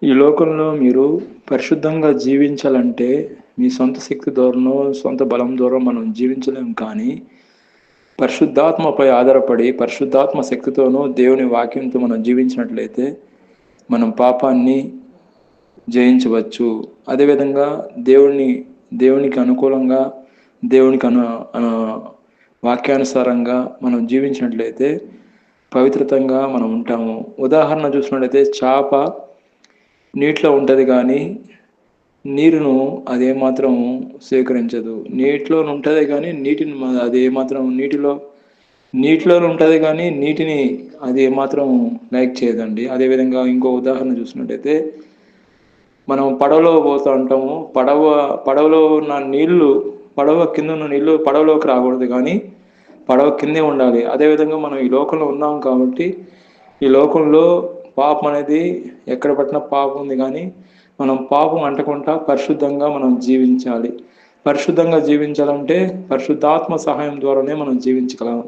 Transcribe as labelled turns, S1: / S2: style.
S1: ఈ లోకంలో మీరు పరిశుద్ధంగా జీవించాలంటే మీ సొంత శక్తి ద్వారానో, సొంత బలం ద్వారా మనం జీవించలేం. కానీ పరిశుద్ధాత్మపై ఆధారపడి, పరిశుద్ధాత్మ శక్తితోనూ, దేవుని వాక్యంతో మనం జీవించినట్లయితే మనం పాపాన్ని జయించవచ్చు. అదేవిధంగా దేవునికి అనుకూలంగా, దేవునికి వాక్యానుసారంగా మనం జీవించినట్లయితే పవిత్రతంగా మనం ఉంటాము. ఉదాహరణ చూసినట్లయితే చేప నీటిలో ఉంటుంది కానీ నీరును అదేమాత్రం స్వీకరించదు. నీటిలో ఉంటుంది కానీ అది ఏమాత్రం నీటిలోనే ఉంటుంది కానీ నీటిని అది ఏమాత్రం లైక్ చేయదండి. అదేవిధంగా ఇంకో ఉదాహరణ చూసినట్టయితే మనం పడవలో పోతూ ఉంటాము. పడవలో ఉన్న నీళ్లు, పడవ కింద ఉన్న నీళ్లు పడవలోకి రాకూడదు కానీ పడవ కిందే ఉండాలి. అదేవిధంగా మనం ఈ లోకంలో ఉన్నాం కాబట్టి ఈ లోకంలో పాపం అనేది ఎక్కడ పట్టినా పాపం ఉంది. కానీ మనం పాపం అంటకుండా పరిశుద్ధంగా మనం జీవించాలి. పరిశుద్ధంగా జీవించాలంటే పరిశుద్ధాత్మ సహాయం ద్వారానే మనం జీవించగలం.